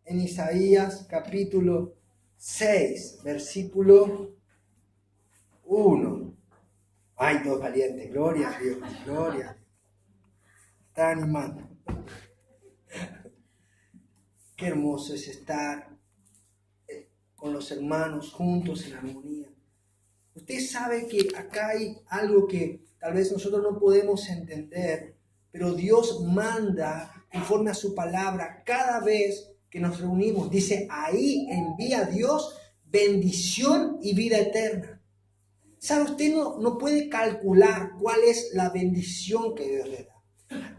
en Isaías capítulo 6, versículo 1. Hay dos valientes, gloria a Dios, gloria a Dios. Está animando. Qué hermoso es estar con los hermanos juntos en armonía. Usted sabe que acá hay algo que tal vez nosotros no podemos entender, pero Dios manda conforme a su palabra cada vez que nos reunimos. Dice, ahí envía Dios bendición y vida eterna. ¿Sabe? Usted no puede calcular cuál es la bendición que Dios le da.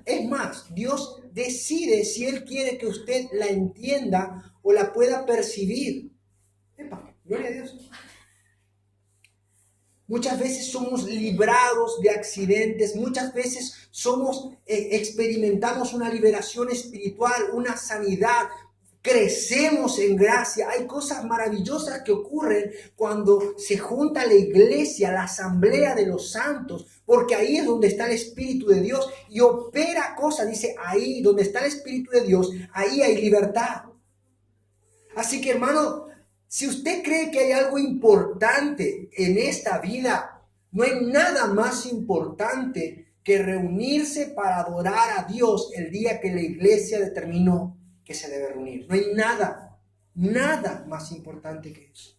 Es más, Dios decide si Él quiere que usted la entienda o la pueda percibir. Epa, gloria a Dios. Muchas veces somos librados de accidentes, muchas veces experimentamos una liberación espiritual, una sanidad, crecemos en gracia. Hay cosas maravillosas que ocurren cuando se junta la iglesia, la asamblea de los santos, porque ahí es donde está el Espíritu de Dios y opera cosas. Dice, ahí donde está el Espíritu de Dios, ahí hay libertad. Así que, hermano, si usted cree que hay algo importante en esta vida, no hay nada más importante que reunirse para adorar a Dios el día que la iglesia determinó que se debe reunir. No hay nada más importante que eso.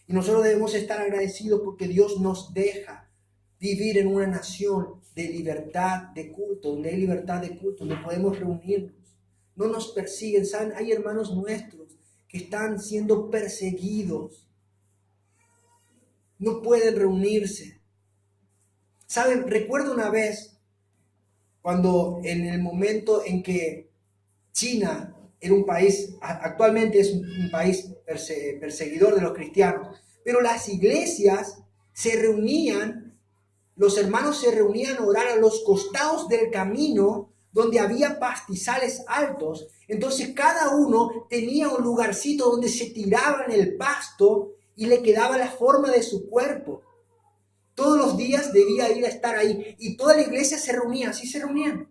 Y nosotros debemos estar agradecidos porque Dios nos deja vivir en una nación de libertad de culto, donde hay libertad de culto, donde podemos reunirnos. No nos persiguen, ¿saben? Hay hermanos nuestros que están siendo perseguidos. No pueden reunirse. ¿Saben? Recuerdo una vez cuando en el momento en que China era un país, actualmente es un país perseguidor de los cristianos, pero las iglesias se reunían, los hermanos se reunían a orar a los costados del camino donde había pastizales altos. Entonces cada uno tenía un lugarcito donde se tiraba en el pasto y le quedaba la forma de su cuerpo. Todos los días debía ir a estar ahí y toda la iglesia se reunía, así se reunían.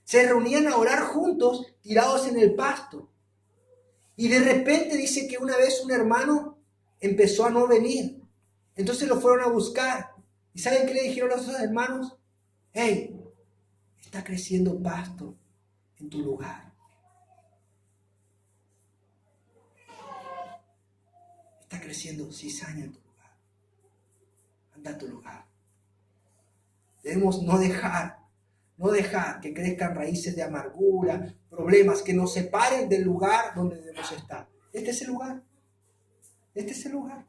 Se reunían a orar juntos, tirados en el pasto. Y de repente dice que una vez un hermano empezó a no venir. Entonces lo fueron a buscar. ¿Y saben qué le dijeron a los otros hermanos? Hey, está creciendo pasto en tu lugar. Está creciendo cizaña en tu lugar. Anda a tu lugar. Debemos no dejar que crezcan raíces de amargura, problemas que nos separen del lugar donde debemos estar. Este es el lugar. Este es el lugar.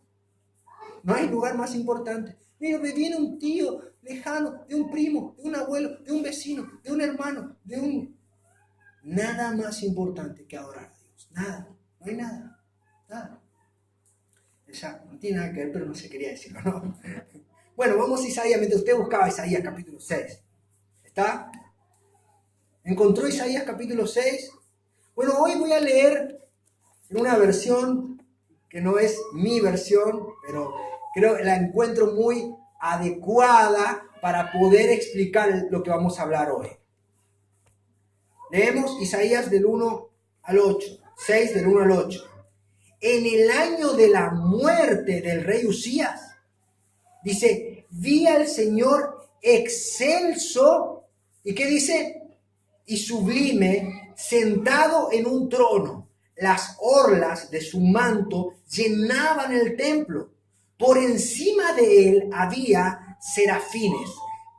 No hay lugar más importante. Mira, me viene un tío lejano, de un primo, de un abuelo, de un vecino, de un hermano, Nada más importante que adorar a Dios. Nada. No hay nada. Esa no tiene nada que ver, pero no se quería decirlo, ¿no? Bueno, vamos a Isaías, mientras usted buscaba Isaías capítulo 6. ¿Está? ¿Encontró Isaías capítulo 6? Bueno, hoy voy a leer en una versión que no es mi versión, pero creo que la encuentro muy adecuada para poder explicar lo que vamos a hablar hoy. Leemos Isaías del 1 al 8, 6 del 1 al 8. En el año de la muerte del rey Usías, dice, vi al Señor excelso, ¿y qué dice? Y sublime, sentado en un trono. Las orlas de su manto llenaban el templo. Por encima de él había serafines,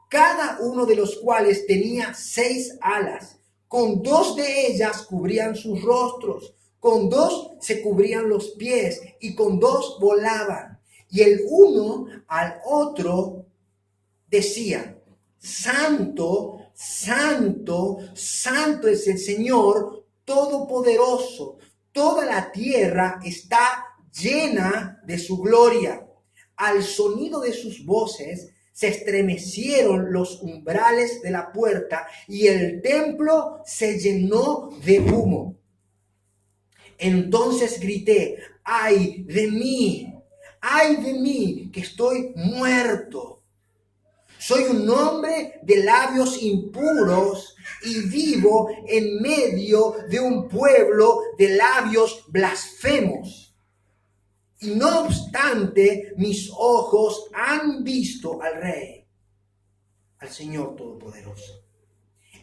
cada uno de los cuales tenía 6 alas. Con 2 de ellas cubrían sus rostros, con 2 se cubrían los pies y con 2 volaban. Y el uno al otro decía, Santo, Santo, Santo es el Señor Todopoderoso. Toda la tierra está llena de su gloria. Al sonido de sus voces se estremecieron los umbrales de la puerta y el templo se llenó de humo. Entonces grité, ¡ay de mí que estoy muerto! Soy un hombre de labios impuros y vivo en medio de un pueblo de labios blasfemos. Y no obstante, mis ojos han visto al Rey, al Señor Todopoderoso.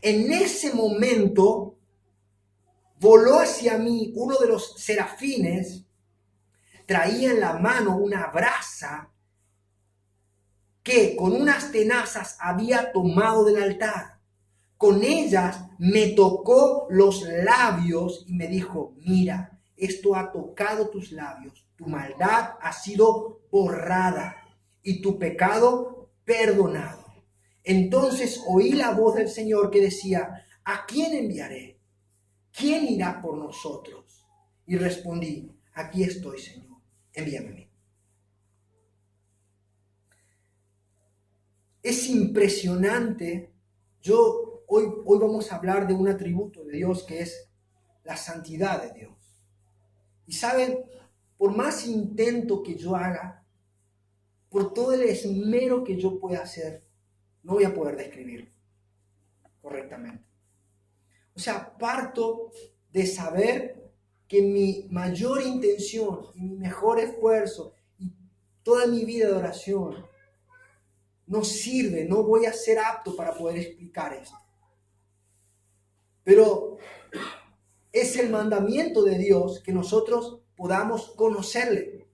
En ese momento voló hacia mí uno de los serafines, traía en la mano una brasa que con unas tenazas había tomado del altar. Con ellas me tocó los labios y me dijo, mira, esto ha tocado tus labios, tu maldad ha sido borrada y tu pecado perdonado. Entonces oí la voz del Señor que decía, ¿a quién enviaré? ¿Quién irá por nosotros? Y respondí, aquí estoy, Señor, envíame a mí. Es impresionante. Hoy vamos a hablar de un atributo de Dios que es la santidad de Dios. Y saben, por más intento que yo haga, por todo el esmero que yo pueda hacer, no voy a poder describirlo correctamente. O sea, parto de saber que mi mayor intención y mi mejor esfuerzo y toda mi vida de oración no sirve, no voy a ser apto para poder explicar esto. Pero es el mandamiento de Dios que nosotros podamos conocerle.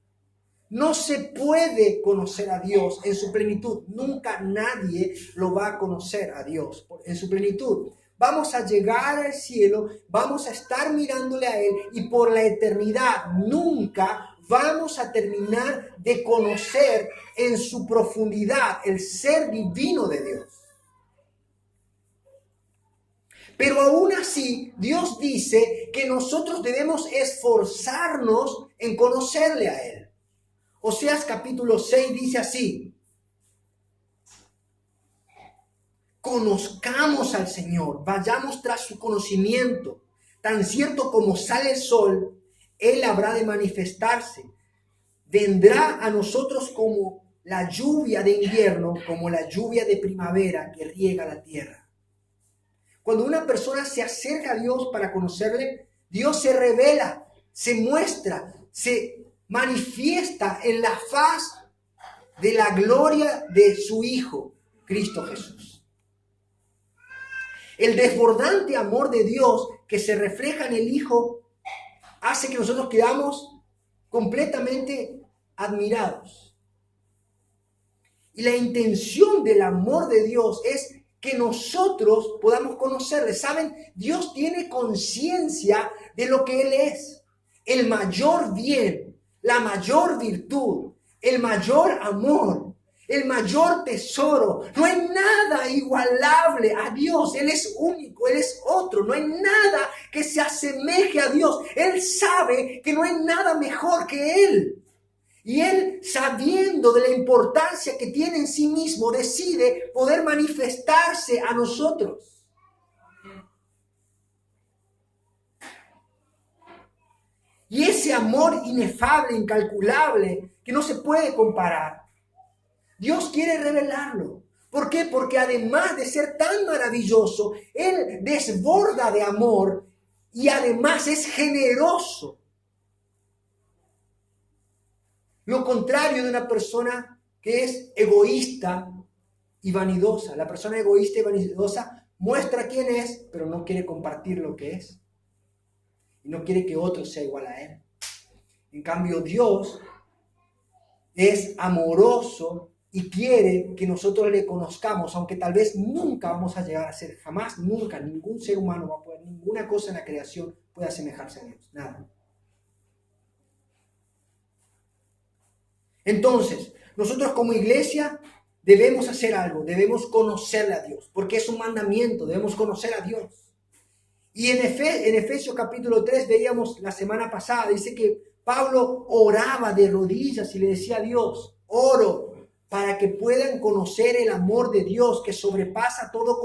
No se puede conocer a Dios en su plenitud. Nunca nadie lo va a conocer a Dios en su plenitud. Vamos a llegar al cielo, vamos a estar mirándole a Él y por la eternidad nunca vamos a terminar de conocer en su profundidad el ser divino de Dios. Pero aún así, Dios dice que nosotros debemos esforzarnos en conocerle a Él. Oseas capítulo 6 dice así: conozcamos al Señor, vayamos tras su conocimiento. Tan cierto como sale el sol, Él habrá de manifestarse. Vendrá a nosotros como la lluvia de invierno, como la lluvia de primavera que riega la tierra. Cuando una persona se acerca a Dios para conocerle, Dios se revela, se muestra, se manifiesta en la faz de la gloria de su Hijo, Cristo Jesús. El desbordante amor de Dios que se refleja en el Hijo hace que nosotros quedamos completamente admirados. Y la intención del amor de Dios es que nosotros podamos conocerle. ¿Saben? Dios tiene conciencia de lo que Él es. El mayor bien, la mayor virtud, el mayor amor, el mayor tesoro. No hay nada igualable a Dios. Él es único, Él es otro. No hay nada que se asemeje a Dios. Él sabe que no hay nada mejor que Él. Y Él, sabiendo de la importancia que tiene en sí mismo, decide poder manifestarse a nosotros. Y ese amor inefable, incalculable, que no se puede comparar, Dios quiere revelarlo. ¿Por qué? Porque además de ser tan maravilloso, Él desborda de amor y además es generoso. Lo contrario de una persona que es egoísta y vanidosa. La persona egoísta y vanidosa muestra quién es, pero no quiere compartir lo que es. Y no quiere que otro sea igual a él. En cambio, Dios es amoroso y quiere que nosotros le conozcamos, aunque tal vez nunca vamos a llegar a ser, jamás, nunca, ningún ser humano va a poder, ninguna cosa en la creación puede asemejarse a Dios. Nada. Entonces, nosotros como iglesia debemos hacer algo, debemos conocerle a Dios, porque es un mandamiento, debemos conocer a Dios. Y en Efesios capítulo 3 veíamos la semana pasada, dice que Pablo oraba de rodillas y le decía a Dios, oro para que puedan conocer el amor de Dios que sobrepasa todo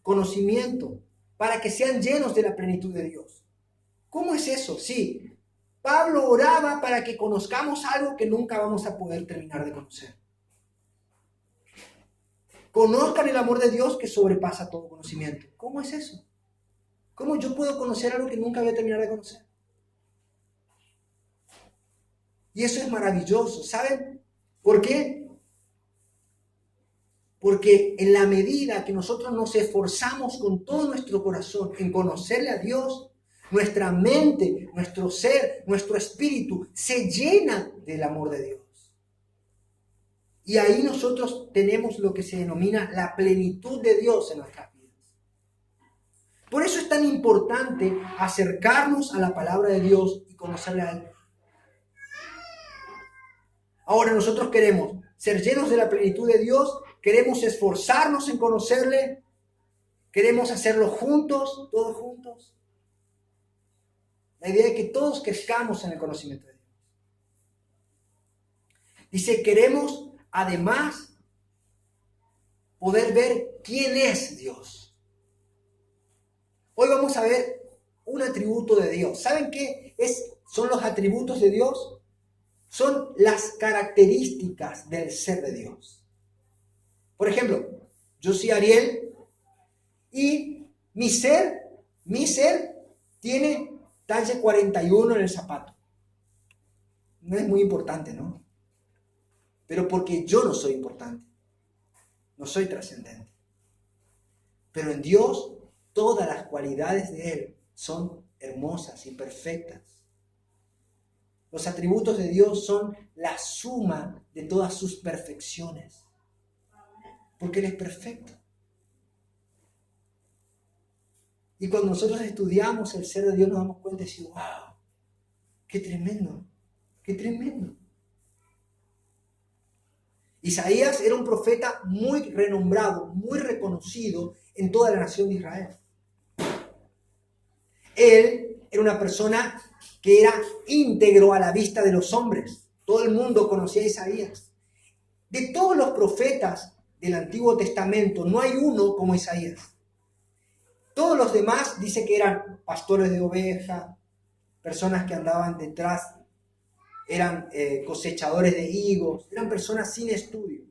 conocimiento, para que sean llenos de la plenitud de Dios. ¿Cómo es eso? Sí. Pablo oraba para que conozcamos algo que nunca vamos a poder terminar de conocer. conozcan el amor de Dios que sobrepasa todo conocimiento. ¿Cómo es eso? ¿Cómo yo puedo conocer algo que nunca voy a terminar de conocer? Y eso es maravilloso. ¿Saben por qué? Porque en la medida que nosotros nos esforzamos con todo nuestro corazón en conocerle a Dios, nuestra mente, nuestro ser, nuestro espíritu se llena del amor de Dios. Y ahí nosotros tenemos lo que se denomina la plenitud de Dios en nuestras vidas. Por eso es tan importante acercarnos a la palabra de Dios y conocerle a Él. Ahora nosotros queremos ser llenos de la plenitud de Dios, queremos esforzarnos en conocerle, queremos hacerlo juntos, todos juntos. La idea es que todos crezcamos en el conocimiento de Dios. Dice, queremos además poder ver quién es Dios. Hoy vamos a ver un atributo de Dios. ¿Saben qué son los atributos de Dios? Son las características del ser de Dios. Por ejemplo, yo soy Ariel y mi ser tiene talla 41 en el zapato. No es muy importante, ¿no? Pero porque yo no soy importante, no soy trascendente. Pero en Dios, todas las cualidades de Él son hermosas y perfectas. Los atributos de Dios son la suma de todas sus perfecciones. Porque Él es perfecto. Y cuando nosotros estudiamos el ser de Dios nos damos cuenta y decimos, wow, qué tremendo, qué tremendo. Isaías era un profeta muy renombrado, muy reconocido en toda la nación de Israel. Él era una persona que era íntegro a la vista de los hombres. Todo el mundo conocía a Isaías. De todos los profetas del Antiguo Testamento, no hay uno como Isaías. Todos los demás dice que eran pastores de ovejas, personas que andaban detrás, eran cosechadores de higos, eran personas sin estudio.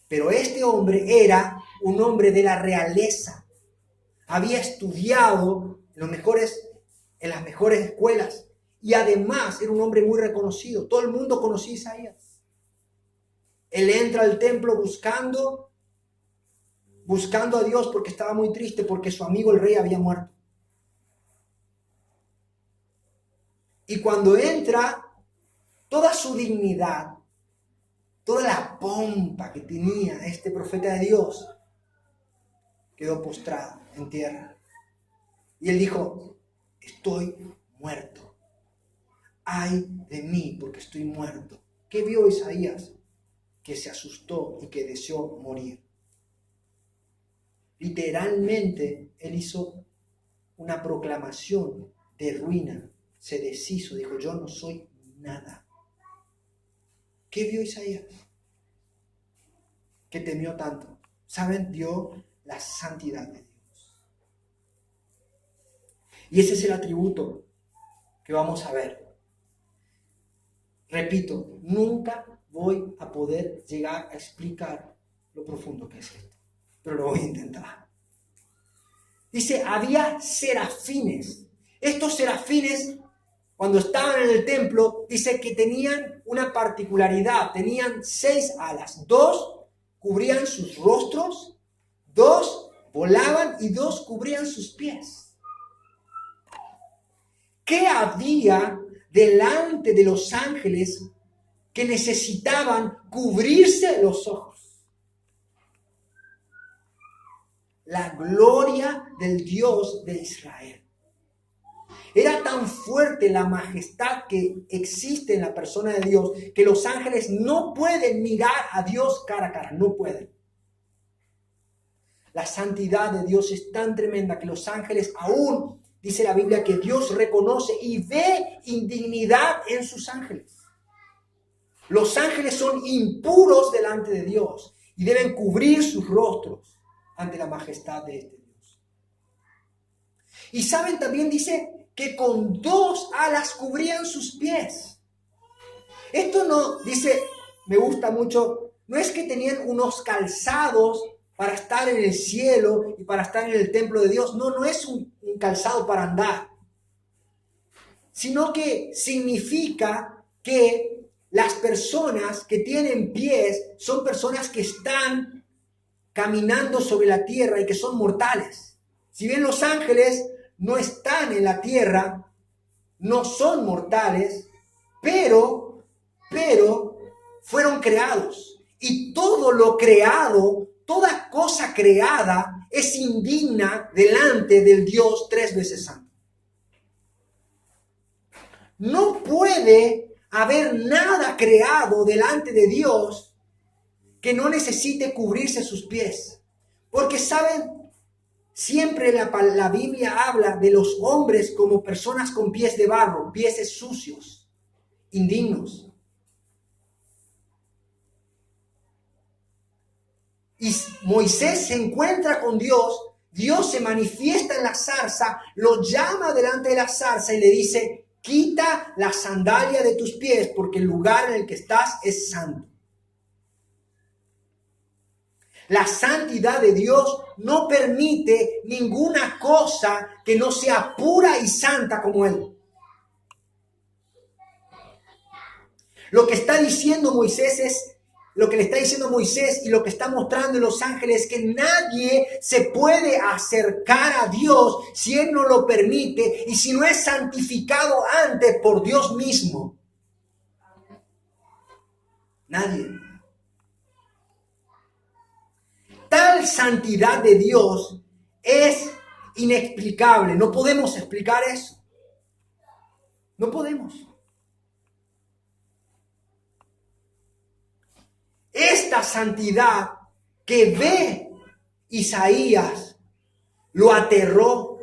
Pero este hombre era un hombre de la realeza. Había estudiado en las mejores escuelas. Y además era un hombre muy reconocido. Todo el mundo conocía a Isaías. Él entra al templo buscando a Dios porque estaba muy triste porque su amigo el rey había muerto. Y cuando entra, toda su dignidad, toda la pompa que tenía este profeta de Dios, quedó postrado en tierra. Y él dijo, estoy muerto. Ay de mí, porque estoy muerto. ¿Qué vio Isaías? Que se asustó y que deseó morir. Literalmente, él hizo una proclamación de ruina. Se deshizo, dijo, yo no soy nada. ¿Qué vio Isaías? Que temió tanto. ¿Saben? Vio la santidad de Dios. Y ese es el atributo que vamos a ver. Repito, nunca voy a poder llegar a explicar lo profundo que es esto, pero lo voy a intentar. Dice, había serafines. Estos serafines, cuando estaban en el templo, dice que tenían una particularidad. Tenían 6 alas. 2 cubrían sus rostros, 2 volaban y 2 cubrían sus pies. ¿Qué había delante de los ángeles que necesitaban cubrirse los ojos? La gloria del Dios de Israel. Era tan fuerte la majestad que existe en la persona de Dios que los ángeles no pueden mirar a Dios cara a cara, no pueden. La santidad de Dios es tan tremenda que los ángeles aún, dice la Biblia, que Dios reconoce y ve indignidad en sus ángeles. Los ángeles son impuros delante de Dios y deben cubrir sus rostros ante la majestad de este Dios. Y saben, también dice que con 2 alas cubrían sus pies. Esto no, dice, me gusta mucho, no es que tenían unos calzados para estar en el cielo y para estar en el templo de Dios. No, no es un calzado para andar, sino que significa que las personas que tienen pies son personas que están caminando sobre la tierra y que son mortales. Si bien los ángeles no están en la tierra, no son mortales, pero fueron creados. Y todo lo creado, toda cosa creada es indigna delante del Dios 3 veces santo. No puede haber nada creado delante de Dios que no necesite cubrirse sus pies. Porque saben, siempre la Biblia habla de los hombres como personas con pies de barro, pies sucios, indignos. Y Moisés se encuentra con Dios, Dios se manifiesta en la zarza, lo llama delante de la zarza y le dice: quita la sandalia de tus pies porque el lugar en el que estás es santo. La santidad de Dios no permite ninguna cosa que no sea pura y santa como Él. Lo que está diciendo Moisés es, lo que le está diciendo Moisés y lo que está mostrando en los ángeles es que nadie se puede acercar a Dios si Él no lo permite y si no es santificado antes por Dios mismo. Nadie. Tal santidad de Dios es inexplicable. No podemos explicar eso. No podemos. Esta santidad que ve Isaías lo aterró.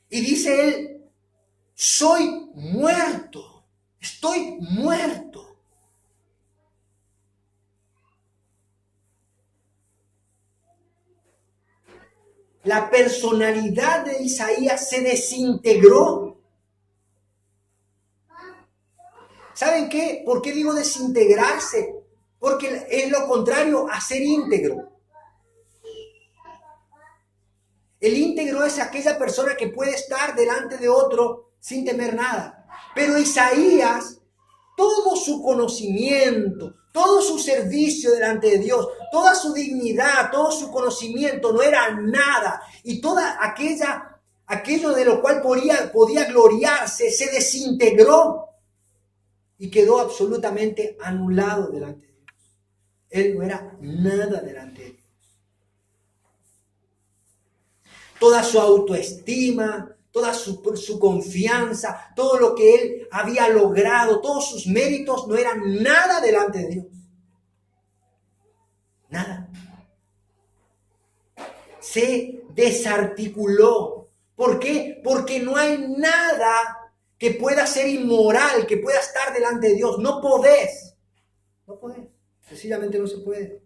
Y dice él: soy muerto, estoy muerto. La personalidad de Isaías se desintegró. ¿Saben qué? ¿Por qué digo desintegrarse? Porque es lo contrario a ser íntegro. El íntegro es aquella persona que puede estar delante de otro sin temer nada. Pero Isaías, todo su conocimiento, todo su servicio delante de Dios, toda su dignidad, todo su conocimiento no era nada. Y toda aquello de lo cual podía gloriarse se desintegró y quedó absolutamente anulado delante de Dios. Él no era nada delante de Dios. Toda su autoestima, toda su confianza, todo lo que él había logrado, todos sus méritos no eran nada delante de Dios. Nada. Se desarticuló. ¿Por qué? Porque no hay nada que pueda ser inmoral, que pueda estar delante de Dios. No podés. No podés. Sencillamente no se puede.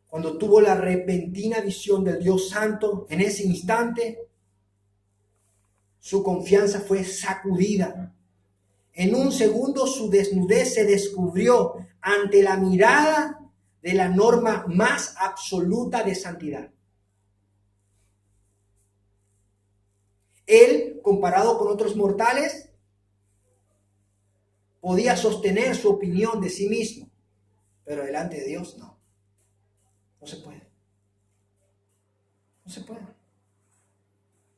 Cuando tuvo la repentina visión del Dios Santo, en ese instante, su confianza fue sacudida. En un segundo su desnudez se descubrió ante la mirada de la norma más absoluta de santidad. Él, comparado con otros mortales, podía sostener su opinión de sí mismo, pero delante de Dios no. No se puede. No se puede.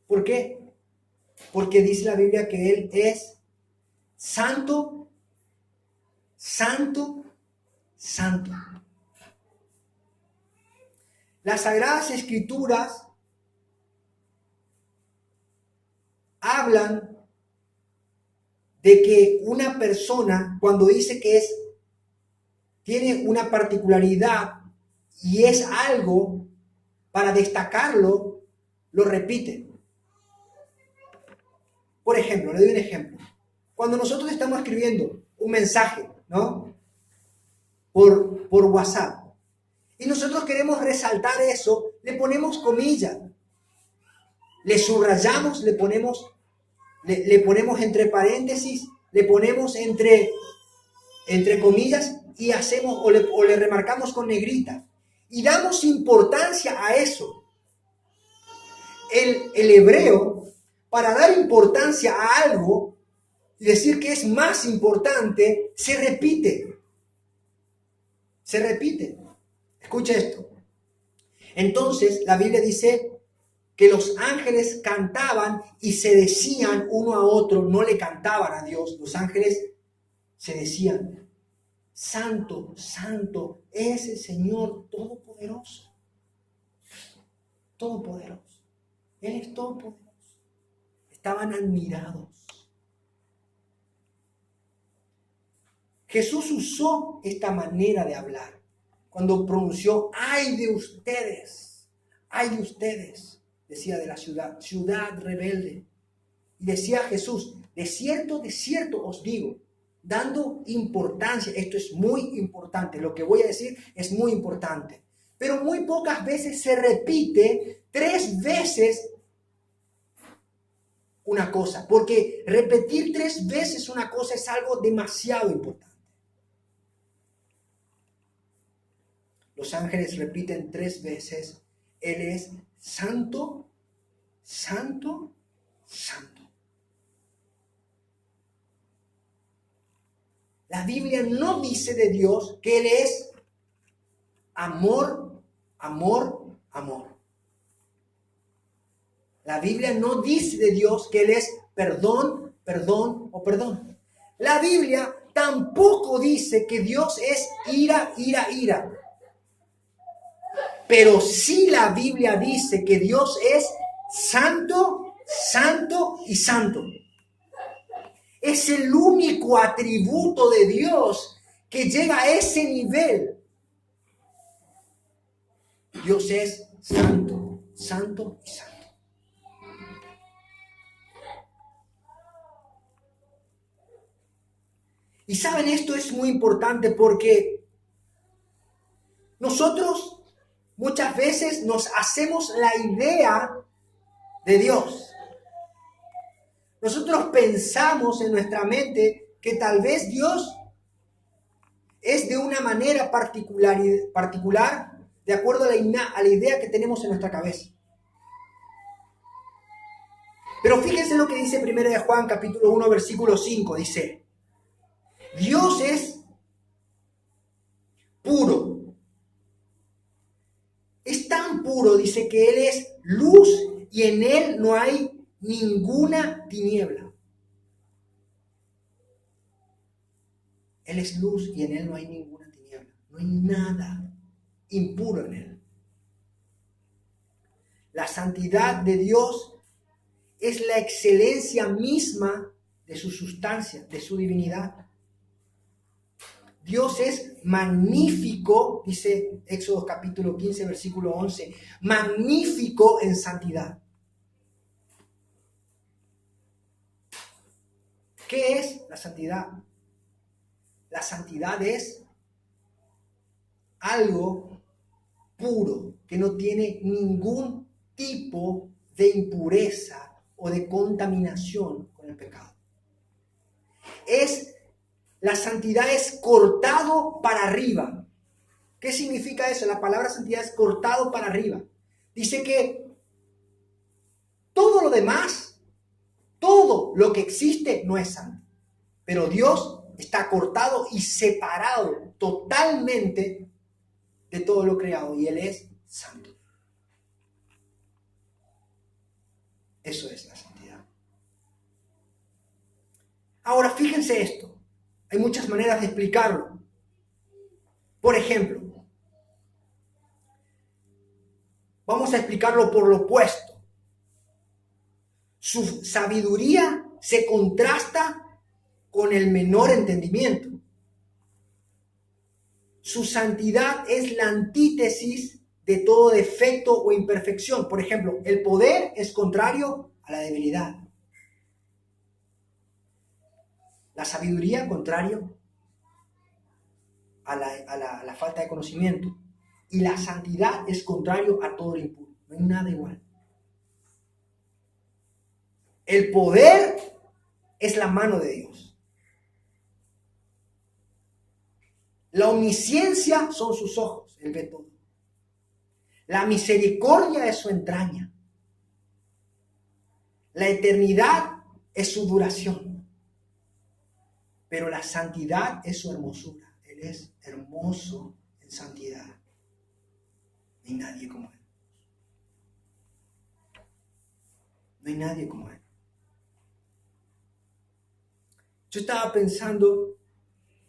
¿Por qué? Porque dice la Biblia que Él es santo, santo, santo. Las Sagradas Escrituras hablan de que una persona, cuando dice que tiene una particularidad y es algo para destacarlo, lo repite. Por ejemplo, le doy un ejemplo. Cuando nosotros estamos escribiendo un mensaje, ¿no? Por WhatsApp, y nosotros queremos resaltar eso, le ponemos comillas, le subrayamos, le ponemos entre paréntesis le ponemos entre comillas y hacemos o le remarcamos con negrita. Y damos importancia a eso. El hebreo, para dar importancia a algo y decir que es más importante, se repite. Se repite. Escucha esto. Entonces, la Biblia dice que los ángeles cantaban y se decían uno a otro, no le cantaban a Dios. Los ángeles se decían, Santo, Santo es el Señor Todopoderoso. Todopoderoso. Él es todopoderoso. Estaban admirados. Jesús usó esta manera de hablar cuando pronunció, ¡ay de ustedes! ¡Ay de ustedes! Decía de la ciudad rebelde. Y decía Jesús, de cierto os digo, dando importancia, esto es muy importante, lo que voy a decir es muy importante, pero muy pocas veces se repite 3 veces una cosa, porque repetir 3 veces una cosa es algo demasiado importante. Los ángeles repiten 3 veces, Él es santo, santo, santo. La Biblia no dice de Dios que Él es amor, amor, amor. La Biblia no dice de Dios que Él es perdón, perdón o perdón. La Biblia tampoco dice que Dios es ira, ira, ira. Pero sí la Biblia dice que Dios es santo, santo y santo. Es el único atributo de Dios que llega a ese nivel. Dios es santo, santo y santo. Y saben, esto es muy importante porque nosotros muchas veces nos hacemos la idea de Dios. Nosotros pensamos en nuestra mente que tal vez Dios es de una manera particular de acuerdo a la idea que tenemos en nuestra cabeza. Pero fíjense lo que dice 1 Juan capítulo 1 versículo 5, dice, Dios es puro. Es tan puro, dice, que Él es luz y en Él no hay ninguna tiniebla. Él es luz y en Él no hay ninguna tiniebla. No hay nada impuro en Él. La santidad de Dios es la excelencia misma de su sustancia, de su divinidad. Dios es magnífico, dice Éxodo capítulo 15, versículo 11, magnífico en santidad. ¿Qué es la santidad? La santidad es algo puro, que no tiene ningún tipo de impureza o de contaminación con el pecado. La santidad es cortado para arriba. ¿Qué significa eso? La palabra santidad es cortado para arriba. Dice que todo lo demás, todo lo que existe no es santo. Pero Dios está cortado y separado totalmente de todo lo creado y Él es santo. Eso es la santidad. Ahora, fíjense esto. Hay muchas maneras de explicarlo. Por ejemplo, vamos a explicarlo por lo opuesto. Su sabiduría se contrasta con el menor entendimiento. Su santidad es la antítesis de todo defecto o imperfección. Por ejemplo, el poder es contrario a la debilidad. La sabiduría, contrario a la falta de conocimiento. Y la santidad es contrario a todo lo impuro. No hay nada igual. El poder es la mano de Dios. La omnisciencia son sus ojos, Él ve todo. La misericordia es su entraña. La eternidad es su duración. Pero la santidad es su hermosura. Él es hermoso en santidad. No hay nadie como Él. No hay nadie como Él. Yo estaba pensando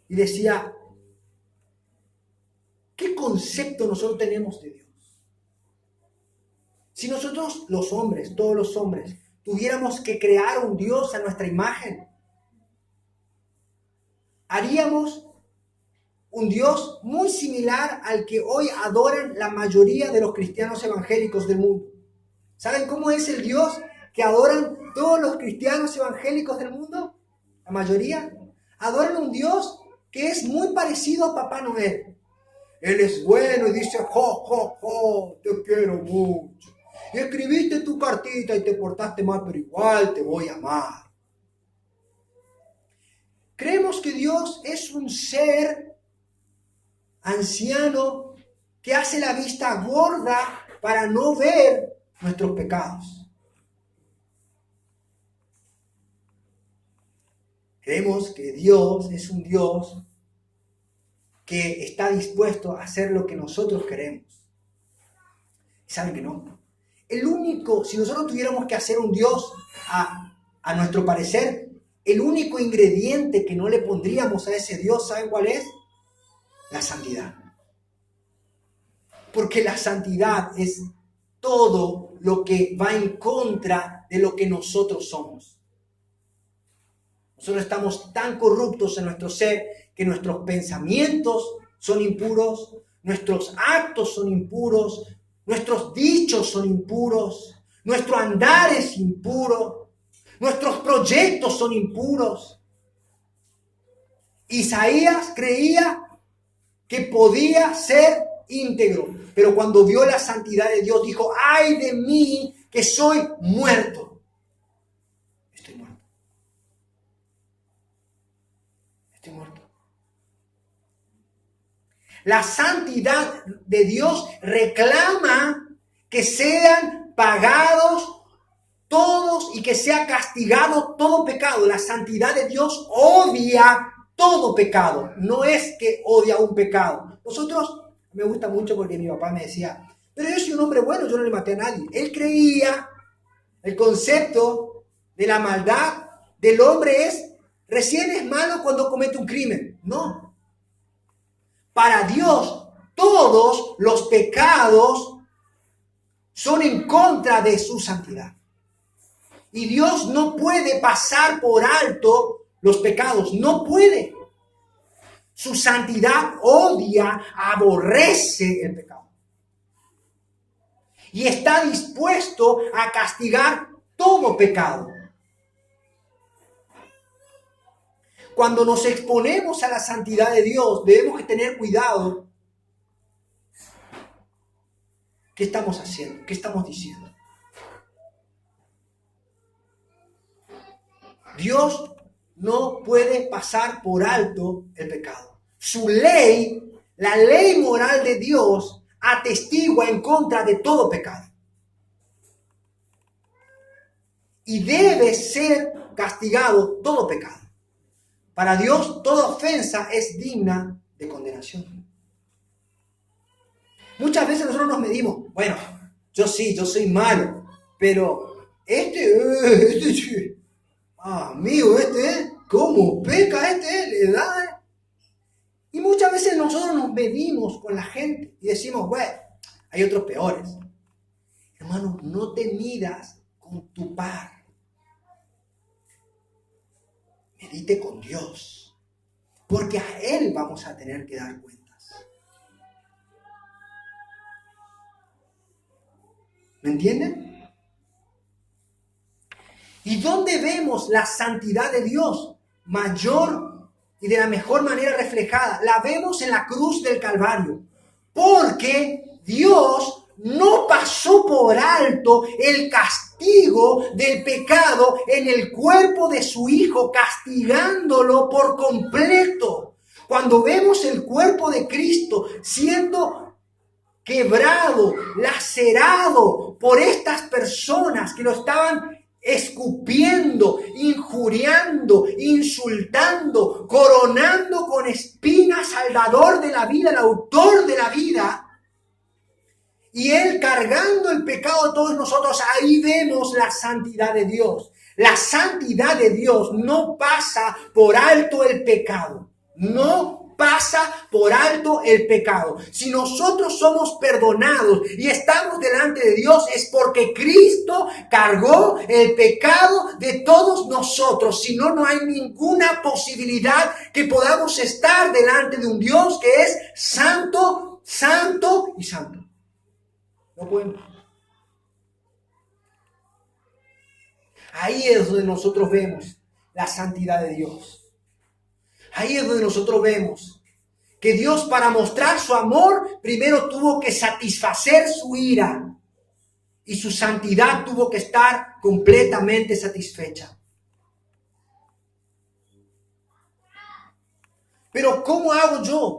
y decía, ¿qué concepto nosotros tenemos de Dios? Si nosotros los hombres, todos los hombres, tuviéramos que crear un Dios a nuestra imagen, haríamos un Dios muy similar al que hoy adoran la mayoría de los cristianos evangélicos del mundo. ¿Saben cómo es el Dios que adoran todos los cristianos evangélicos del mundo? La mayoría adoran un Dios que es muy parecido a Papá Noel. Él es bueno y dice, jo, jo, jo, te quiero mucho. Y escribiste tu cartita y te portaste mal, pero igual te voy a amar. Creemos que Dios es un ser anciano que hace la vista gorda para no ver nuestros pecados. Creemos que Dios es un Dios que está dispuesto a hacer lo que nosotros queremos. ¿Saben que no? Si nosotros tuviéramos que hacer un Dios a nuestro parecer, el único ingrediente que no le pondríamos a ese Dios, ¿saben cuál es? La santidad. Porque la santidad es todo lo que va en contra de lo que nosotros somos. Nosotros estamos tan corruptos en nuestro ser que nuestros pensamientos son impuros, nuestros actos son impuros, nuestros dichos son impuros, nuestro andar es impuro, nuestros proyectos son impuros. Isaías creía que podía ser íntegro, pero cuando vio la santidad de Dios dijo, ¡ay de mí que soy muerto! Estoy muerto. Estoy muerto. La santidad de Dios reclama que sean pagados todos y que sea castigado todo pecado. La santidad de Dios odia todo pecado. No es que odia un pecado. Nosotros, me gusta mucho porque mi papá me decía, pero yo soy un hombre bueno, yo no le maté a nadie. Él creía, el concepto de la maldad del hombre recién es malo cuando comete un crimen. No. Para Dios, todos los pecados son en contra de su santidad. Y Dios no puede pasar por alto los pecados. No puede. Su santidad odia, aborrece el pecado. Y está dispuesto a castigar todo pecado. Cuando nos exponemos a la santidad de Dios, debemos que tener cuidado. ¿Qué estamos haciendo? ¿Qué estamos diciendo? Dios no puede pasar por alto el pecado. Su ley, la ley moral de Dios, atestigua en contra de todo pecado. Y debe ser castigado todo pecado. Para Dios, toda ofensa es digna de condenación. Muchas veces nosotros nos medimos, bueno, yo soy malo, pero amigo, ¿cómo peca le da? Y muchas veces nosotros nos medimos con la gente y decimos, bueno, hay otros peores. Hermano, no te midas con tu par. Medite con Dios, porque a Él vamos a tener que dar cuentas. ¿Me entienden? ¿Y dónde vemos la santidad de Dios mayor y de la mejor manera reflejada? La vemos en la cruz del Calvario, porque Dios no pasó por alto el castigo del pecado en el cuerpo de su Hijo, castigándolo por completo. Cuando vemos el cuerpo de Cristo siendo quebrado, lacerado por estas personas que lo estaban escupiendo, injuriando, insultando, coronando con espinas al dador de la vida, el autor de la vida, y Él cargando el pecado de todos nosotros, ahí vemos la santidad de Dios. La santidad de Dios no pasa por alto el pecado. No pasa por alto el pecado. Si nosotros somos perdonados y estamos delante de Dios, es porque Cristo cargó el pecado de todos nosotros. Si no, no hay ninguna posibilidad que podamos estar delante de un Dios que es santo, santo y santo. No podemos. Ahí es donde nosotros vemos la santidad de Dios. Ahí es donde nosotros vemos que Dios, para mostrar su amor, primero tuvo que satisfacer su ira y su santidad tuvo que estar completamente satisfecha. Pero ¿cómo hago yo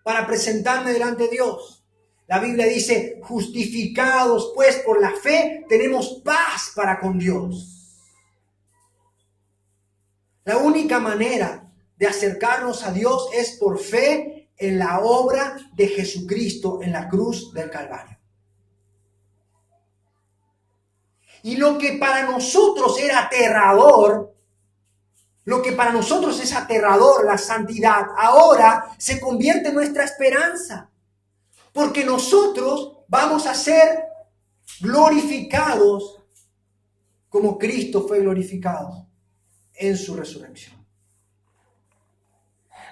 para presentarme delante de Dios? La Biblia dice, justificados pues por la fe, tenemos paz para con Dios. La única manera de acercarnos a Dios es por fe en la obra de Jesucristo en la cruz del Calvario. Y lo que para nosotros era aterrador, la santidad, ahora se convierte en nuestra esperanza. Porque nosotros vamos a ser glorificados como Cristo fue glorificado en su resurrección.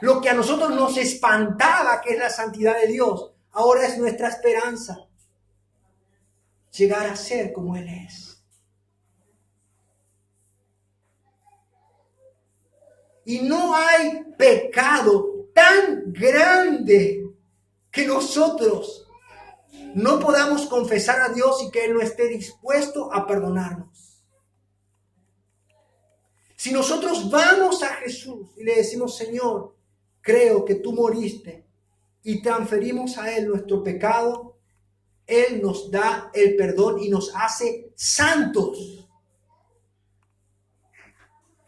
Lo que a nosotros nos espantaba, que es la santidad de Dios, ahora es nuestra esperanza. Llegar a ser como Él es. Y no hay pecado tan grande que nosotros no podamos confesar a Dios y que Él no esté dispuesto a perdonarnos. Si nosotros vamos a Jesús y le decimos, Señor, creo que tú moriste, y transferimos a Él nuestro pecado, Él nos da el perdón y nos hace santos.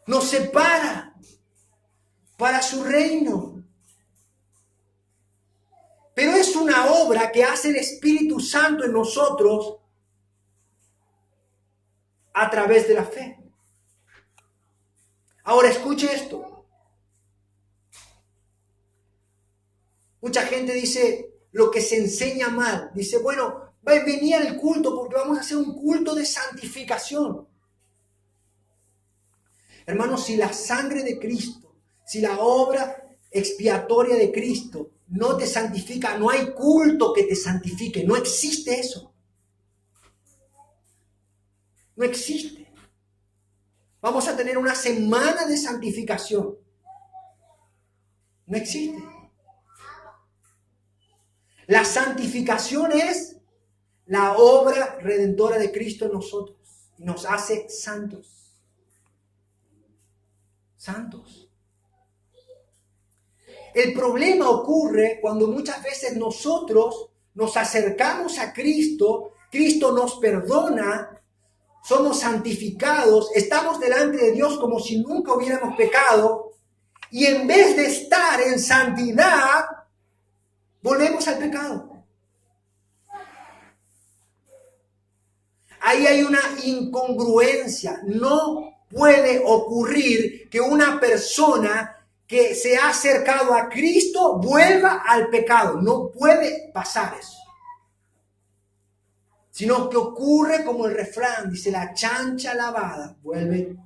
Nos separa para su reino. Pero es una obra que hace el Espíritu Santo en nosotros a través de la fe. Ahora escuche esto. Mucha gente dice lo que se enseña mal. Dice, bueno, venía al culto porque vamos a hacer un culto de santificación. Hermanos, si la sangre de Cristo, si la obra expiatoria de Cristo no te santifica, no hay culto que te santifique. No existe eso. No existe. Vamos a tener una semana de santificación. No existe. La santificación es la obra redentora de Cristo en nosotros. Y nos hace santos. Santos. El problema ocurre cuando muchas veces nosotros nos acercamos a Cristo, Cristo nos perdona, somos santificados, estamos delante de Dios como si nunca hubiéramos pecado, y en vez de estar en santidad, volvemos al pecado. Ahí hay una incongruencia. No puede ocurrir que una persona que se ha acercado a Cristo vuelva al pecado. No puede pasar eso. Sino que ocurre como el refrán, dice, la chancha lavada vuelve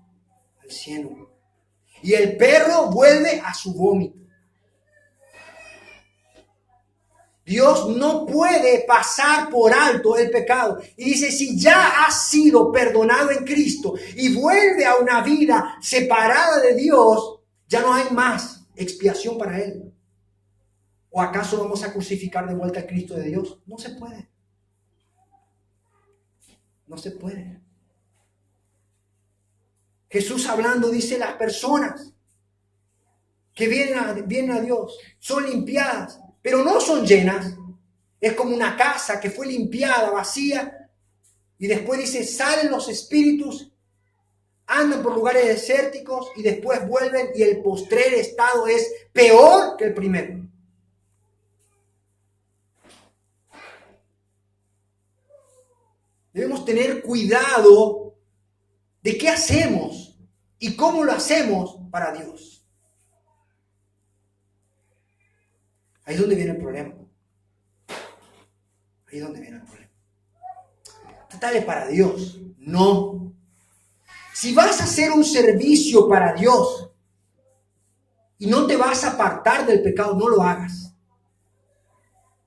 al cielo. Y el perro vuelve a su vómito. Dios no puede pasar por alto el pecado. Y dice, si ya has sido perdonado en Cristo y vuelve a una vida separada de Dios, ya no hay más expiación para él. ¿O acaso vamos a crucificar de vuelta a Cristo de Dios? No se puede. No se puede. Jesús hablando dice, las personas que vienen a Dios, son limpiadas, pero no son llenas. Es como una casa que fue limpiada, vacía, y después dice, salen los espíritus, andan por lugares desérticos y después vuelven y el postrer estado es peor que el primero. Debemos tener cuidado de qué hacemos y cómo lo hacemos para Dios. Ahí es donde viene el problema. Ahí es donde viene el problema. Trátale para Dios. No. Si vas a hacer un servicio para Dios y no te vas a apartar del pecado, no lo hagas.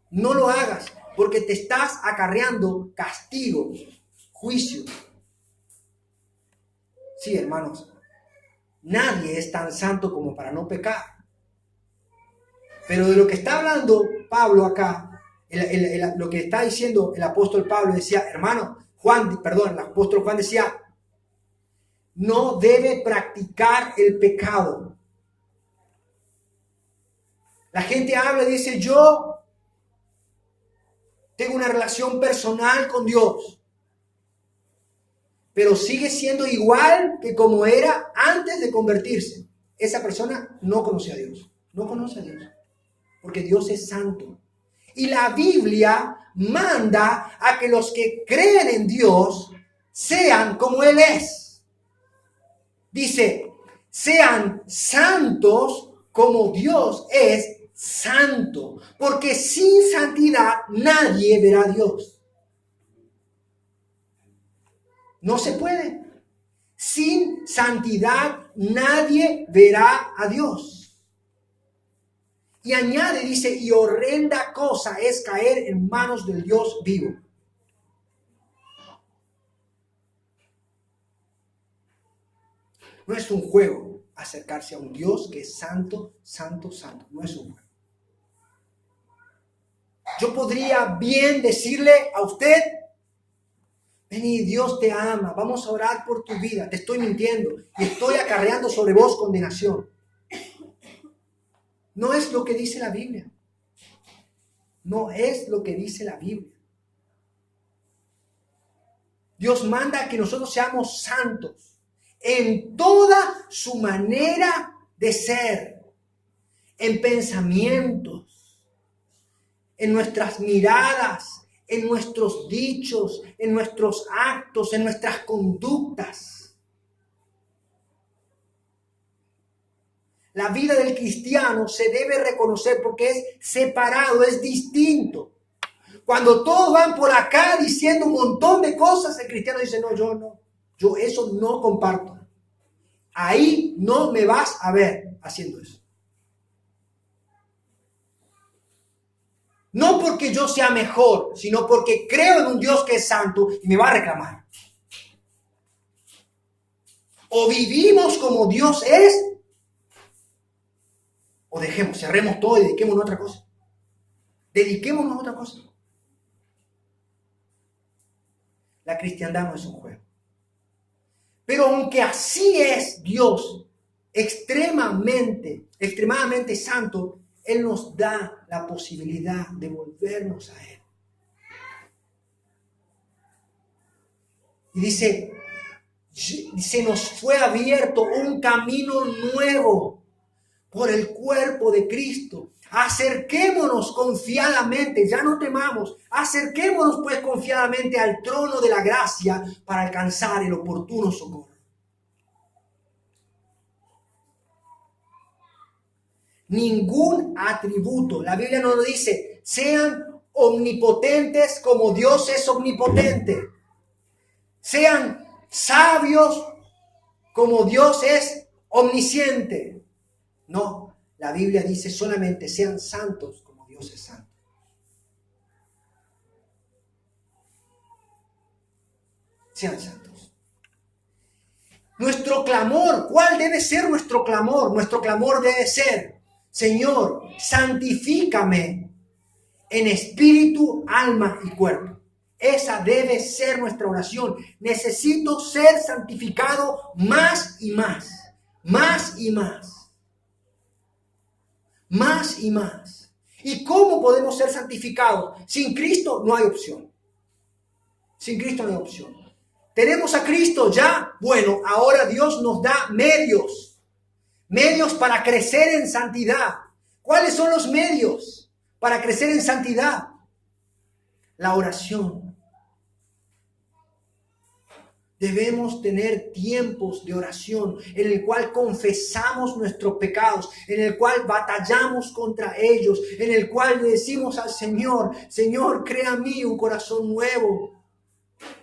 No lo hagas porque te estás acarreando castigo, juicio. Sí, hermanos, nadie es tan santo como para no pecar. Pero de lo que está hablando Pablo acá, lo que está diciendo el apóstol Pablo decía, el apóstol Juan decía, no debe practicar el pecado. La gente habla y dice, yo tengo una relación personal con Dios, pero sigue siendo igual que como era antes de convertirse. Esa persona no conoce a Dios, no conoce a Dios, porque Dios es santo. Y la Biblia manda a que los que creen en Dios sean como Él es. Dice, sean santos como Dios es santo, porque sin santidad nadie verá a Dios. No se puede. Sin santidad nadie verá a Dios. Y añade, dice, y horrenda cosa es caer en manos del Dios vivo. No es un juego acercarse a un Dios que es santo, santo, santo. No es un juego. Yo podría bien decirle a usted, vení, Dios te ama, vamos a orar por tu vida. Te estoy mintiendo y estoy acarreando sobre vos condenación. No es lo que dice la Biblia. No es lo que dice la Biblia. Dios manda que nosotros seamos santos en toda su manera de ser, en pensamientos, en nuestras miradas, en nuestros dichos, en nuestros actos, en nuestras conductas. La vida del cristiano se debe reconocer porque es separado, es distinto. Cuando todos van por acá diciendo un montón de cosas, el cristiano dice, no, yo eso no comparto. Ahí no me vas a ver haciendo eso. No porque yo sea mejor, sino porque creo en un Dios que es santo y me va a reclamar. O vivimos como Dios es, o cerremos todo y dediquémonos a otra cosa. Dediquémonos a otra cosa. La cristiandad no es un juego. Pero aunque así es Dios, extremadamente santo, Él nos da la posibilidad de volvernos a Él. Y dice, se nos fue abierto un camino nuevo por el cuerpo de Cristo. Acerquémonos confiadamente, ya no temamos, acerquémonos pues confiadamente al trono de la gracia para alcanzar el oportuno socorro. Ningún atributo, la Biblia no nos dice, sean omnipotentes como Dios es omnipotente, sean sabios como Dios es omnisciente. No. La Biblia dice solamente sean santos como Dios es santo. Sean santos. Nuestro clamor, ¿cuál debe ser nuestro clamor? Nuestro clamor debe ser, Señor, santifícame en espíritu, alma y cuerpo. Esa debe ser nuestra oración. Necesito ser santificado más y más, más y más. más y más. ¿Y cómo podemos ser santificados? Sin Cristo no hay opción. Sin Cristo no hay opción. Tenemos a Cristo ya. Bueno, ahora Dios nos da medios. Medios para crecer en santidad. ¿Cuáles son los medios para crecer en santidad? La oración. Debemos tener tiempos de oración en el cual confesamos nuestros pecados, en el cual batallamos contra ellos, en el cual le decimos al Señor, Señor, crea en mí un corazón nuevo.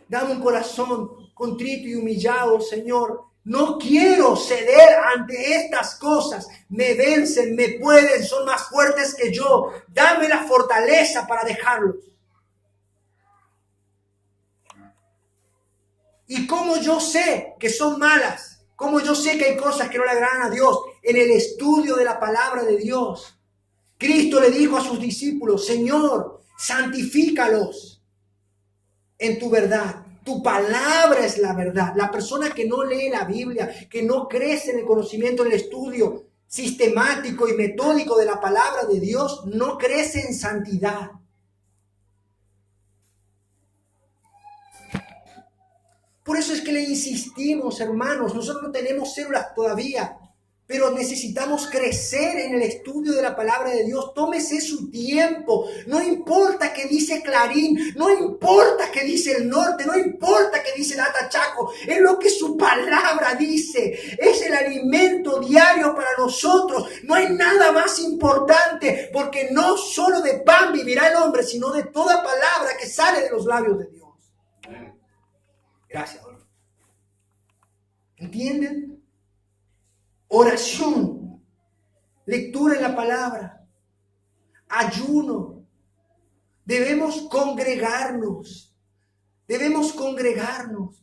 Dame un corazón contrito y humillado, Señor. No quiero ceder ante estas cosas. Me vencen, me pueden, son más fuertes que yo. Dame la fortaleza para dejarlos. ¿Y cómo yo sé que son malas? ¿Cómo yo sé que hay cosas que no le agradan a Dios? En el estudio de la palabra de Dios. Cristo le dijo a sus discípulos, Señor, santifícalos en tu verdad. Tu palabra es la verdad. La persona que no lee la Biblia, que no crece en el conocimiento, en el estudio sistemático y metódico de la palabra de Dios, no crece en santidad. Por eso es que le insistimos, hermanos, nosotros no tenemos células todavía, pero necesitamos crecer en el estudio de la palabra de Dios. Tómese su tiempo. No importa qué dice Clarín, no importa qué dice el Norte, no importa qué dice el Atachaco. Es lo que su palabra dice. Es el alimento diario para nosotros. No hay nada más importante, porque no solo de pan vivirá el hombre, sino de toda palabra que sale de los labios de Dios. Gracias. ¿Entienden? Oración, lectura en la palabra, ayuno. Debemos congregarnos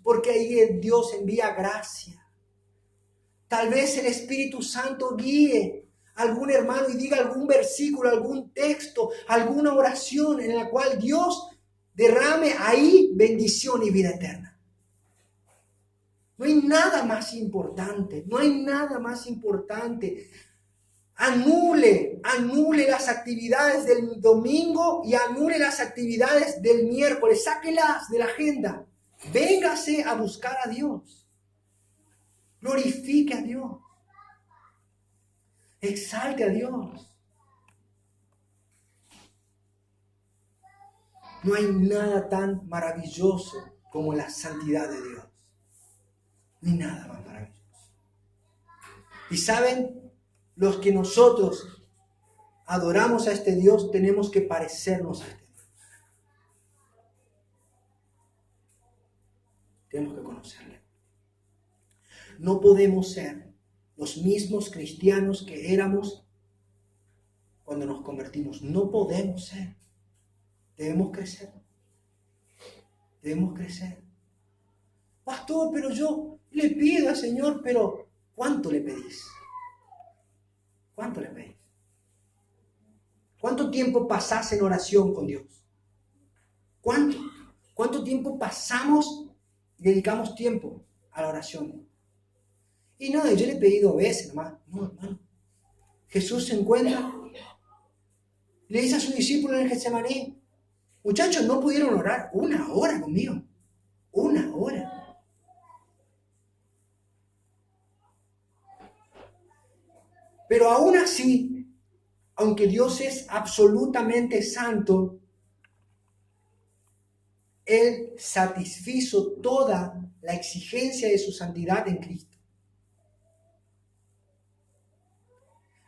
porque ahí Dios envía gracia. Tal vez el Espíritu Santo guíe a algún hermano y diga algún versículo, algún texto, alguna oración en la cual Dios derrame ahí bendición y vida eterna. No hay nada más importante, no hay nada más importante. Anule las actividades del domingo y anule las actividades del miércoles. Sáquelas de la agenda. Véngase a buscar a Dios. Glorifique a Dios. Exalte a Dios. No hay nada tan maravilloso como la santidad de Dios. Ni nada más maravilloso. Y saben, los que nosotros adoramos a este Dios, tenemos que parecernos a este Dios. Tenemos que conocerle. No podemos ser los mismos cristianos que éramos cuando nos convertimos. No podemos ser. Debemos crecer. Debemos crecer. Pastor, pero yo le pido al Señor, pero ¿cuánto le pedís? ¿Cuánto le pedís? ¿Cuánto tiempo pasás en oración con Dios? ¿Cuánto? ¿Cuánto tiempo pasamos y dedicamos tiempo a la oración? Y no, yo le he pedido veces nomás. No, hermano. Jesús se encuentra, le dice a sus discípulos en el Getsemaní, muchachos, no pudieron orar 1 hora conmigo. 1 hora. Pero aún así, aunque Dios es absolutamente santo, Él satisfizo toda la exigencia de su santidad en Cristo.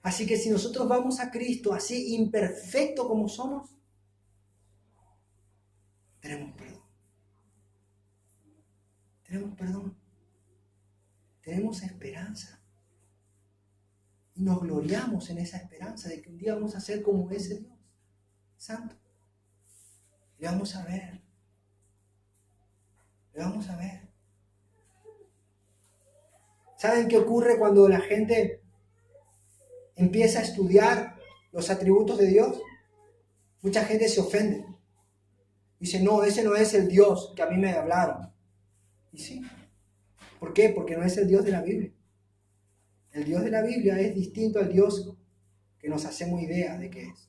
Así que si nosotros vamos a Cristo así imperfecto como somos, tenemos perdón. Tenemos perdón. Tenemos esperanza. Y nos gloriamos en esa esperanza de que un día vamos a ser como ese Dios santo. Le vamos a ver. Le vamos a ver. ¿Saben qué ocurre cuando la gente empieza a estudiar los atributos de Dios? Mucha gente se ofende. Dice, no, ese no es el Dios que a mí me hablaron. Y sí. ¿Por qué? Porque no es el Dios de la Biblia. El Dios de la Biblia es distinto al Dios que nos hacemos idea de qué es.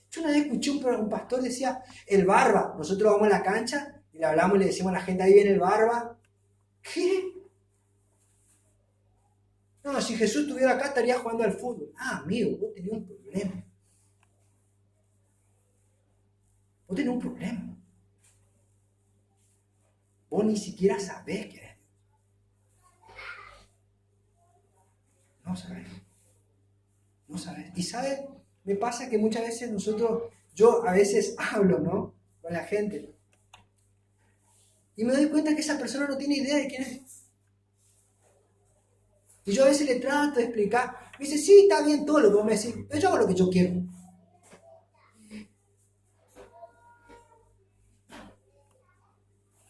Yo una vez escuché un pastor decía, el barba. Nosotros vamos a la cancha y le hablamos y le decimos a la gente, ahí viene el barba. ¿Qué? No, si Jesús estuviera acá estaría jugando al fútbol. Ah, amigo, vos tenés un problema. Vos tenés un problema. Vos ni siquiera sabés qué es. No sabés. No sabés. Y sabes, me pasa que muchas veces yo a veces hablo, ¿no? Con la gente. Y me doy cuenta que esa persona no tiene idea de quién es. Y yo a veces le trato de explicar. Me dice, sí, está bien todo lo que vos me decís, pero yo hago lo que yo quiero.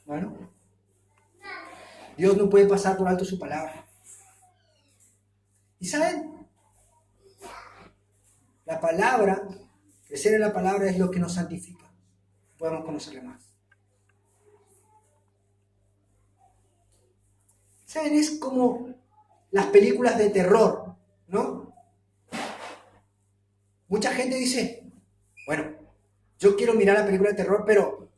Bueno, Dios no puede pasar por alto su palabra. ¿Y saben? La palabra, crecer en la palabra es lo que nos santifica. Podemos conocerle más. ¿Saben? Es como las películas de terror, ¿no? Mucha gente dice, bueno, yo quiero mirar la película de terror, pero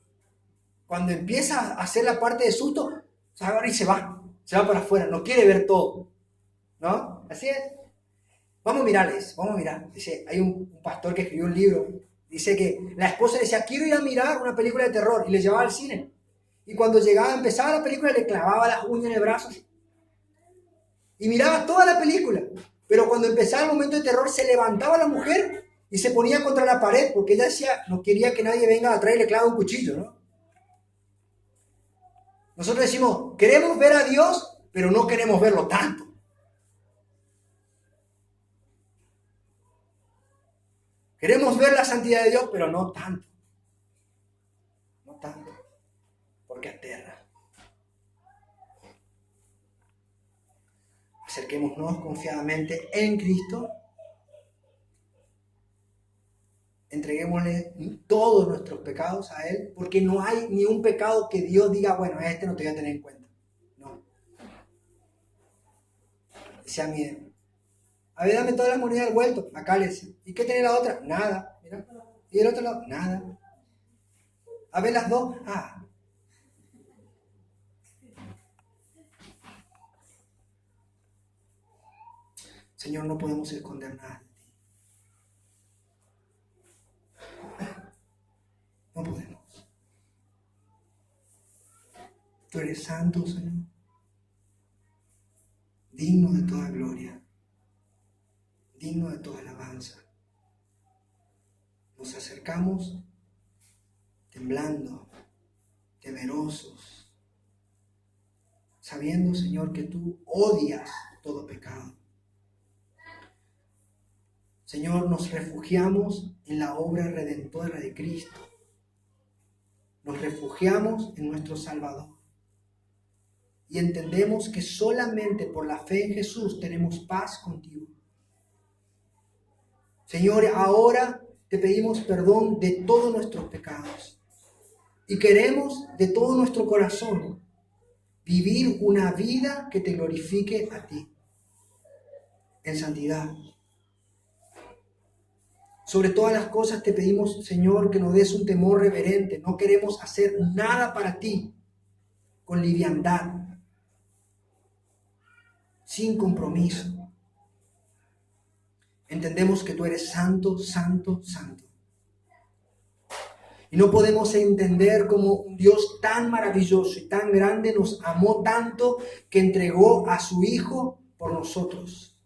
cuando empieza a hacer la parte de susto, se agarra y se va para afuera, no quiere ver todo, ¿no? Así es. Vamos a mirar. Dice, hay un pastor que escribió un libro, dice que la esposa le decía, quiero ir a mirar una película de terror, y le llevaba al cine. Y cuando empezaba la película, le clavaba las uñas en el brazo, y miraba toda la película. Pero cuando empezaba el momento de terror, se levantaba la mujer y se ponía contra la pared, porque ella decía, no quería que nadie venga atrás y le clave un cuchillo, ¿no? Nosotros decimos, queremos ver a Dios, pero no queremos verlo tanto. Queremos ver la santidad de Dios, pero no tanto. No tanto. Porque aterra. Acerquémonos confiadamente en Cristo. Entreguémosle todos nuestros pecados a Él, porque no hay ni un pecado que Dios diga, bueno, este no te voy a tener en cuenta. No. Decía mire, a ver, dame todas las monedas del vuelto. Acá le decía, ¿y qué tiene la otra? Nada. Mira. ¿Y el otro lado? Nada. A ver las dos. Ah. Señor, no podemos esconder nada de ti. No podemos. Tú eres santo, Señor. Digno de toda gloria. Digno de toda alabanza. Nos acercamos temblando, temerosos, sabiendo, Señor, que tú odias todo pecado. Señor, nos refugiamos en la obra redentora de Cristo. Nos refugiamos en nuestro Salvador. Y entendemos que solamente por la fe en Jesús tenemos paz contigo. Señor, ahora te pedimos perdón de todos nuestros pecados. Y queremos de todo nuestro corazón vivir una vida que te glorifique a ti, en santidad. Sobre todas las cosas te pedimos, Señor, que nos des un temor reverente. No queremos hacer nada para ti con liviandad, sin compromiso. Entendemos que tú eres santo, santo, santo. Y no podemos entender cómo un Dios tan maravilloso y tan grande nos amó tanto que entregó a su Hijo por nosotros.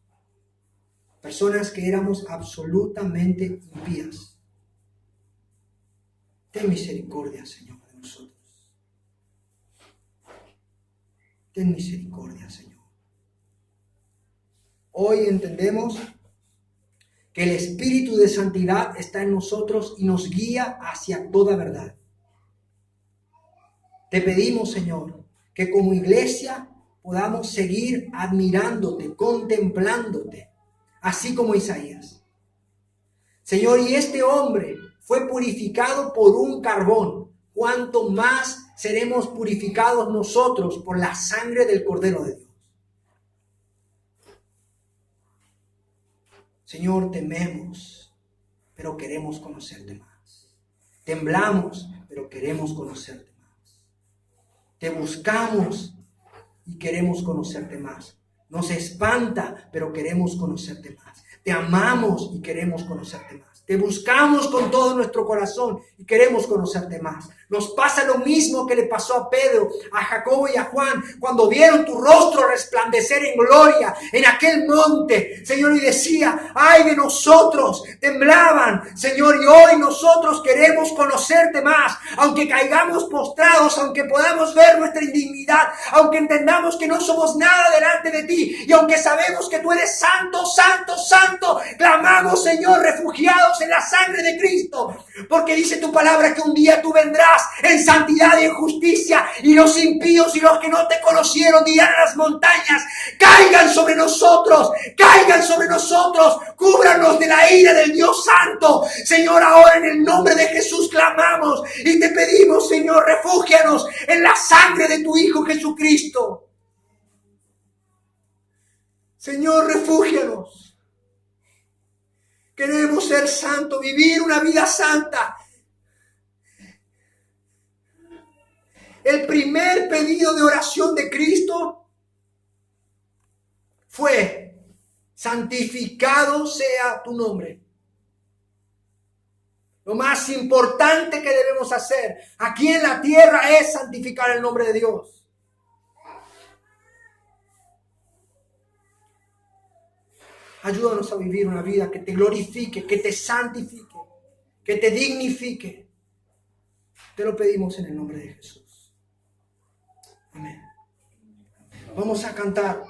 Personas que éramos absolutamente impías. Ten misericordia, Señor, de nosotros. Ten misericordia, Señor. Hoy entendemos que el Espíritu de Santidad está en nosotros y nos guía hacia toda verdad. Te pedimos, Señor, que como iglesia podamos seguir admirándote, contemplándote, así como Isaías. Señor, y este hombre fue purificado por un carbón. ¿Cuánto más seremos purificados nosotros por la sangre del Cordero de Dios? Señor, tememos, pero queremos conocerte más. Temblamos, pero queremos conocerte más. Te buscamos y queremos conocerte más. Nos espanta, pero queremos conocerte más. Te amamos y queremos conocerte más. Te buscamos con todo nuestro corazón y queremos conocerte más. Nos pasa lo mismo que le pasó a Pedro, a Jacobo y a Juan cuando vieron tu rostro resplandecer en gloria en aquel monte, Señor, y decía, ay de nosotros, temblaban, Señor, y hoy nosotros queremos conocerte más, aunque caigamos postrados, aunque podamos ver nuestra indignidad, aunque entendamos que no somos nada delante de ti, y aunque sabemos que tú eres santo, santo, santo, clamamos, Señor, refugiados en la sangre de Cristo, porque dice tu palabra que un día tú vendrás en santidad y en justicia, y los impíos y los que no te conocieron dirán a las montañas, caigan sobre nosotros, cúbranos de la ira del Dios Santo. Señor, ahora en el nombre de Jesús clamamos y te pedimos, Señor, refúgianos en la sangre de tu Hijo Jesucristo. Señor, refúgianos. Queremos ser santos, vivir una vida santa. El primer pedido de oración de Cristo fue: santificado sea tu nombre. Lo más importante que debemos hacer aquí en la tierra es santificar el nombre de Dios. Ayúdanos a vivir una vida que te glorifique, que te santifique, que te dignifique. Te lo pedimos en el nombre de Jesús. Amén. Vamos a cantar.